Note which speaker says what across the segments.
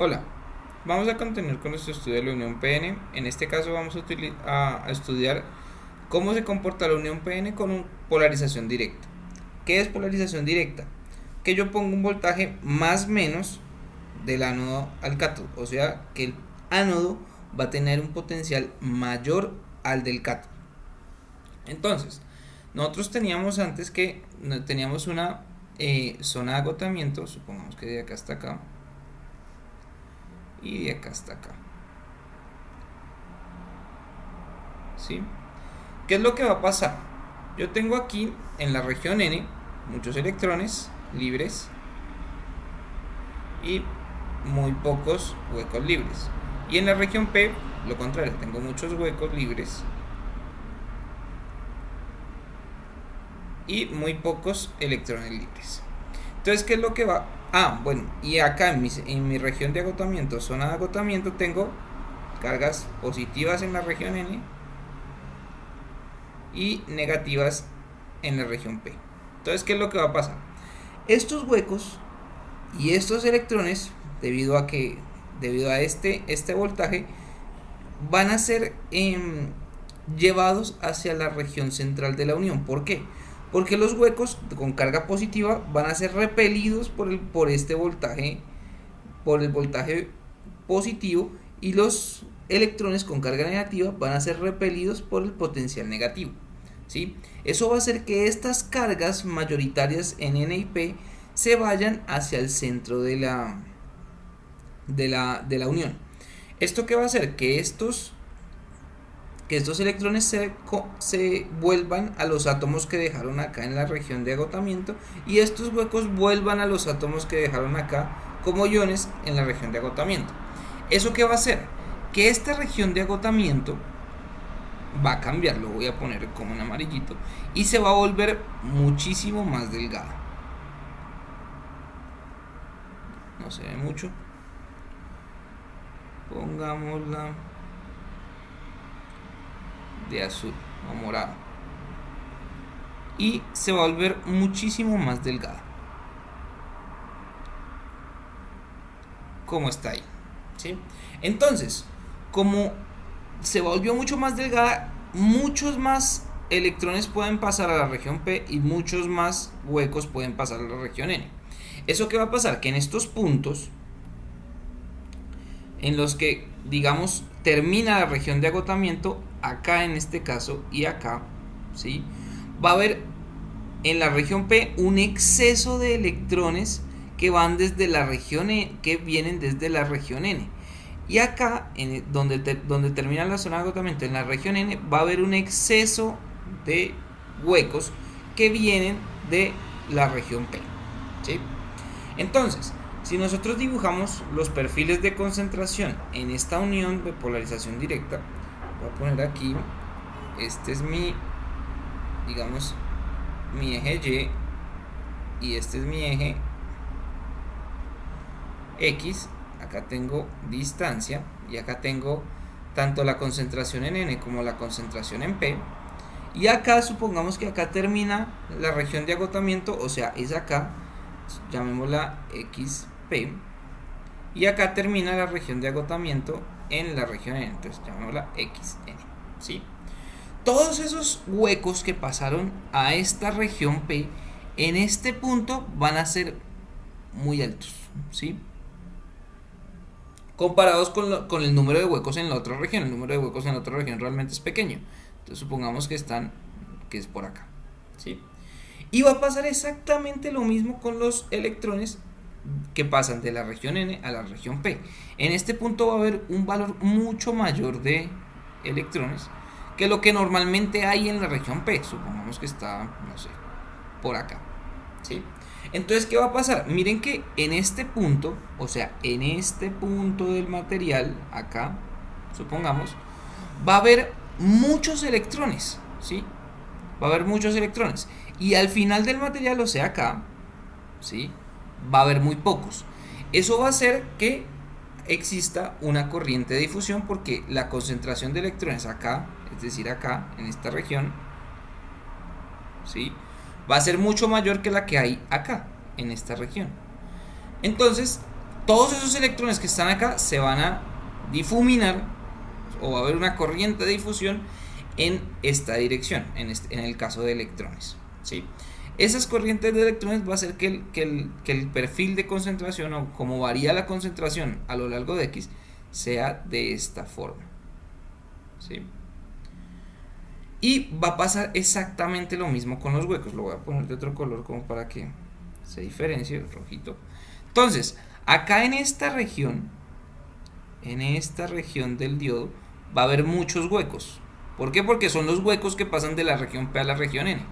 Speaker 1: Hola, vamos a continuar con nuestro estudio de la unión PN. En este caso vamos a estudiar cómo se comporta la unión PN con polarización directa. ¿Qué es polarización directa? Que yo pongo un voltaje más menos del ánodo al cátodo, o sea que el ánodo va a tener un potencial mayor al del cátodo. Entonces, nosotros teníamos antes que teníamos una zona de agotamiento, supongamos que de acá hasta acá, y de acá hasta acá. ¿Sí? ¿Qué es lo que va a pasar? Yo tengo aquí en la región N muchos electrones libres y muy pocos huecos libres. Y en la región P, lo contrario, tengo muchos huecos libres y muy pocos electrones libres. Entonces, ¿qué es lo que va? Bueno, y acá en mi región de agotamiento, zona de agotamiento, tengo cargas positivas en la región N y negativas en la región P. Entonces, ¿qué es lo que va a pasar? Estos huecos y estos electrones, debido a este voltaje, van a ser llevados hacia la región central de la unión. ¿Por qué? Porque los huecos con carga positiva van a ser repelidos por este voltaje, por el voltaje positivo, y los electrones con carga negativa van a ser repelidos por el potencial negativo. ¿Sí? Eso va a hacer que estas cargas mayoritarias en N y P se vayan hacia el centro de la unión. ¿Esto qué va a hacer? Que estos electrones se vuelvan a los átomos que dejaron acá en la región de agotamiento, y estos huecos vuelvan a los átomos que dejaron acá como iones en la región de agotamiento. ¿Eso qué va a hacer? Que esta región de agotamiento va a cambiar, lo voy a poner como en amarillito, y se va a volver muchísimo más delgada. No se ve mucho. Pongámosla de azul o morado. Y se va a volver muchísimo más delgada. Como está ahí. ¿Sí? Entonces, como se volvió mucho más delgada, muchos más electrones pueden pasar a la región P y muchos más huecos pueden pasar a la región N. ¿Eso qué va a pasar? Que en estos puntos en los que, digamos, termina la región de agotamiento, acá en este caso y acá, ¿sí? Va a haber en la región P un exceso de electrones que van desde la región E, que vienen desde la región N. Y acá, donde termina la zona de agotamiento, en la región N, va a haber un exceso de huecos que vienen de la región P. ¿Sí? Entonces, si nosotros dibujamos los perfiles de concentración en esta unión de polarización directa, voy a poner aquí, este es digamos, mi eje Y este es mi eje X. Acá tengo distancia y acá tengo tanto la concentración en N como la concentración en P. Y acá, supongamos que acá termina la región de agotamiento, o sea, es acá, llamémosla XP. Y acá termina la región de agotamiento en la región N, entonces llamémosla XN. ¿Sí? Todos esos huecos que pasaron a esta región P, en este punto van a ser muy altos, ¿sí? Comparados con el número de huecos en la otra región. El número de huecos en la otra región realmente es pequeño. Entonces supongamos que es por acá, ¿sí? Y va a pasar exactamente lo mismo con los electrones que pasan de la región N a la región P. En este punto va a haber un valor mucho mayor de electrones que lo que normalmente hay en la región P. Supongamos que está, no sé, por acá, ¿sí? Entonces, ¿qué va a pasar? Miren que en este punto, o sea, en este punto del material, acá, supongamos, va a haber muchos electrones, ¿sí? Va a haber muchos electrones. Y al final del material, o sea, acá, ¿sí? Va a haber muy pocos. Eso va a hacer que exista una corriente de difusión, porque la concentración de electrones acá, es decir, acá, en esta región, ¿sí?, va a ser mucho mayor que la que hay acá, en esta región. Entonces, todos esos electrones que están acá se van a difuminar, o va a haber una corriente de difusión en esta dirección, en el caso de electrones, ¿sí? Esas corrientes de electrones va a hacer que el perfil de concentración, o como varía la concentración a lo largo de X, sea de esta forma, ¿sí? Y va a pasar exactamente lo mismo con los huecos. Lo voy a poner de otro color como para que se diferencie, rojito. Entonces, acá en esta región del diodo, va a haber muchos huecos. ¿Por qué? Porque son los huecos que pasan de la región P a la región N.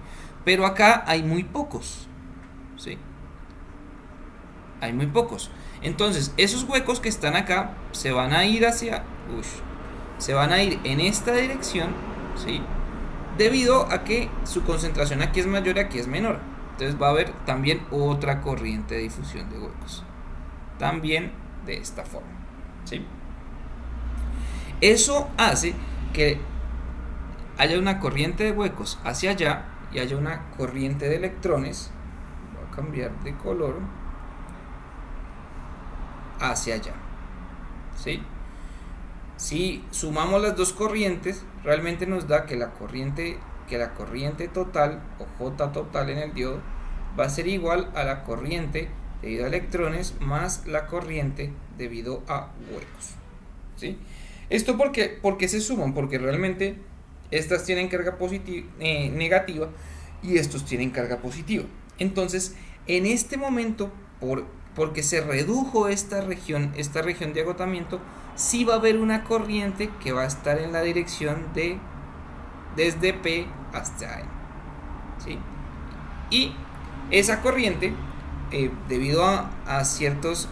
Speaker 1: Pero acá hay muy pocos, ¿sí? Hay muy pocos. Entonces, esos huecos que están acá se van a ir se van a ir en esta dirección, ¿sí? Debido a que su concentración aquí es mayor y aquí es menor. Entonces va a haber también otra corriente de difusión de huecos. También de esta forma, ¿sí? Eso hace que haya una corriente de huecos hacia allá y haya una corriente de electrones, voy a cambiar de color, hacia allá, ¿sí? Si sumamos las dos corrientes, realmente nos da que la corriente total, o J total en el diodo, va a ser igual a la corriente debido a electrones más la corriente debido a huecos, ¿sí? ¿Esto por qué se suman? Porque realmente estas tienen carga negativa y estos tienen carga positiva. Entonces, en este momento, porque se redujo esta región de agotamiento, sí va a haber una corriente que va a estar en la dirección desde P hasta N, ¿sí? Y esa corriente, debido a ciertos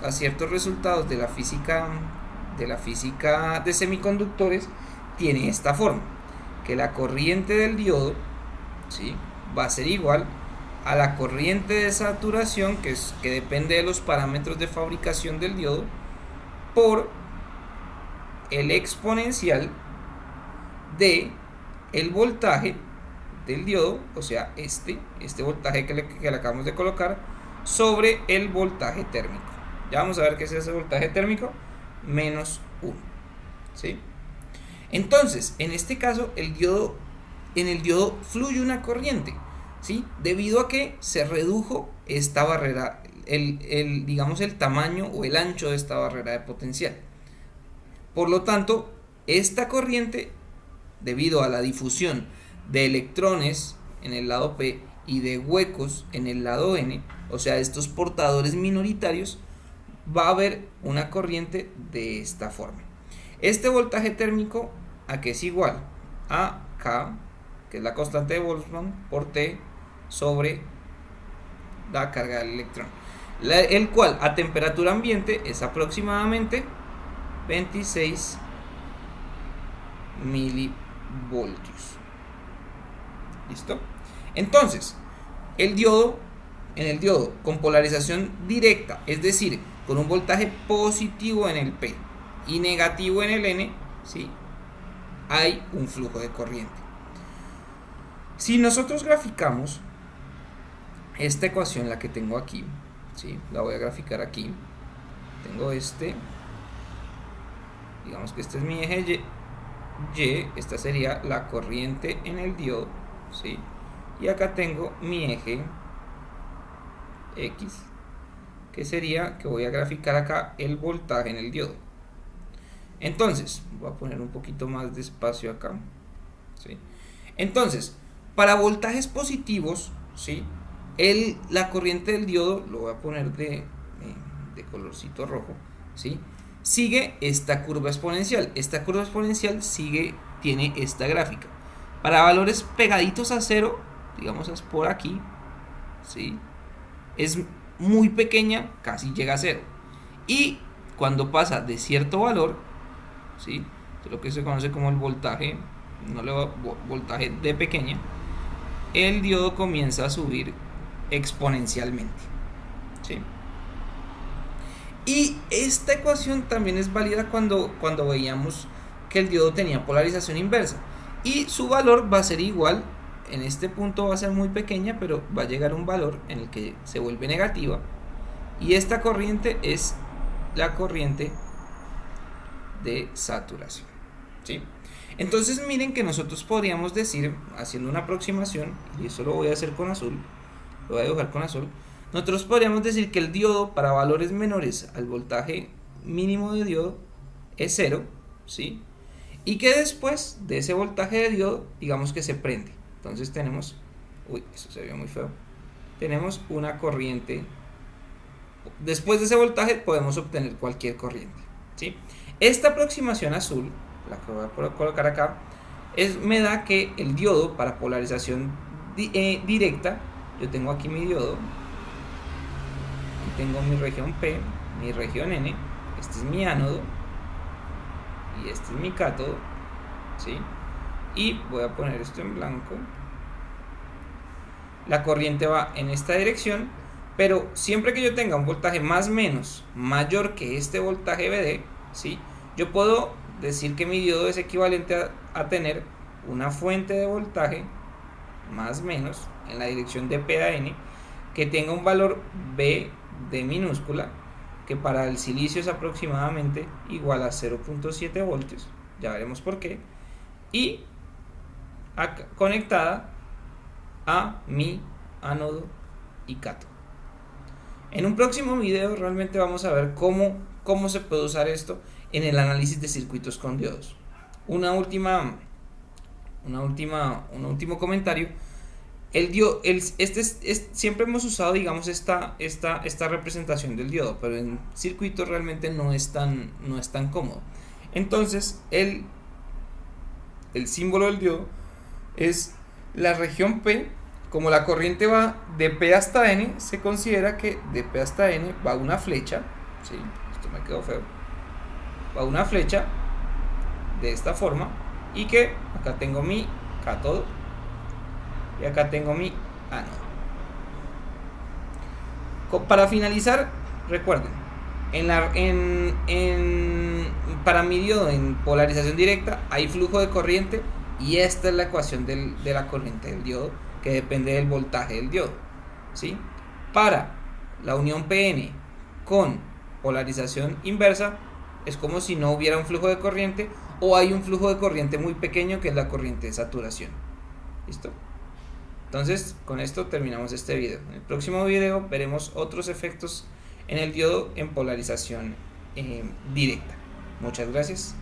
Speaker 1: resultados de la física de semiconductores, tiene esta forma, que la corriente del diodo, ¿sí?, va a ser igual a la corriente de saturación, que depende de los parámetros de fabricación del diodo, por el exponencial de el voltaje del diodo, o sea, este voltaje que le acabamos de colocar, sobre el voltaje térmico. Ya vamos a ver qué es ese voltaje térmico, menos 1, ¿sí? Entonces, en este caso, en el diodo fluye una corriente, ¿sí?, debido a que se redujo esta barrera, digamos el tamaño o el ancho de esta barrera de potencial. Por lo tanto, esta corriente, debido a la difusión de electrones en el lado P y de huecos en el lado N, o sea, estos portadores minoritarios, va a haber una corriente de esta forma. Este voltaje térmico, ¿a qué es igual? A K, que es la constante de Boltzmann, por T sobre la carga del electrón, el cual a temperatura ambiente es aproximadamente 26 milivoltios. ¿Listo? Entonces, en el diodo con polarización directa, es decir, con un voltaje positivo en el P y negativo en el N, ¿sí?, hay un flujo de corriente. Si nosotros graficamos esta ecuación, la que tengo aquí, ¿sí?, la voy a graficar aquí. Tengo digamos que este es mi eje Y, esta sería la corriente en el diodo, ¿sí?, y acá tengo mi eje X, que sería que voy a graficar acá el voltaje en el diodo. Entonces, voy a poner un poquito más de espacio acá, ¿sí? Entonces, para voltajes positivos, ¿sí?, la corriente del diodo, lo voy a poner de colorcito rojo, ¿sí?, sigue esta curva exponencial. Esta curva exponencial tiene esta gráfica. Para valores pegaditos a cero, digamos es por aquí, ¿sí?, es muy pequeña, casi llega a cero. Y cuando pasa de cierto valor, ¿sí?, de lo que se conoce como el voltaje, voltaje de pequeña, el diodo comienza a subir exponencialmente, ¿sí? Y esta ecuación también es válida cuando veíamos que el diodo tenía polarización inversa, y su valor va a ser igual. En este punto va a ser muy pequeña, pero va a llegar a un valor en el que se vuelve negativa, y esta corriente es la corriente de saturación, ¿sí? Entonces miren que nosotros podríamos decir, haciendo una aproximación, y eso lo voy a hacer con azul, lo voy a dibujar con azul, nosotros podríamos decir que el diodo para valores menores al voltaje mínimo de diodo es 0, ¿sí? Y que después de ese voltaje de diodo, digamos que se prende. Entonces tenemos, uy, eso se ve muy feo, tenemos una corriente. Después de ese voltaje podemos obtener cualquier corriente, ¿sí? Esta aproximación azul, la que voy a colocar acá, me da que el diodo para polarización directa, yo tengo aquí mi diodo, aquí tengo mi región P, mi región N, este es mi ánodo y este es mi cátodo, ¿sí? Y voy a poner esto en blanco. La corriente va en esta dirección, pero siempre que yo tenga un voltaje más menos mayor que este voltaje VD, ¿sí? Yo puedo decir que mi diodo es equivalente a tener una fuente de voltaje más menos en la dirección de P a N que tenga un valor B de minúscula, que para el silicio es aproximadamente igual a 0.7 voltios, ya veremos por qué, y conectada a mi ánodo y cátodo. En un próximo video realmente vamos a ver cómo se puede usar esto en el análisis de circuitos con diodos. Un último comentario. Siempre hemos usado, digamos, esta representación del diodo, pero en circuitos realmente no es tan cómodo. Entonces el símbolo del diodo es la región P. Como la corriente va de P hasta N, se considera que de P hasta N va una flecha, ¿sí? Esto me quedó feo, va una flecha de esta forma, y que acá tengo mi cátodo y acá tengo mi ánodo. Para finalizar, recuerden, para mi diodo en polarización directa hay flujo de corriente, y esta es la ecuación de la corriente del diodo, que depende del voltaje del diodo, ¿sí? Para la unión PN con polarización inversa es como si no hubiera un flujo de corriente, o hay un flujo de corriente muy pequeño, que es la corriente de saturación. ¿Listo? Entonces con esto terminamos este video. En el próximo video veremos otros efectos en el diodo en polarización directa. Muchas gracias.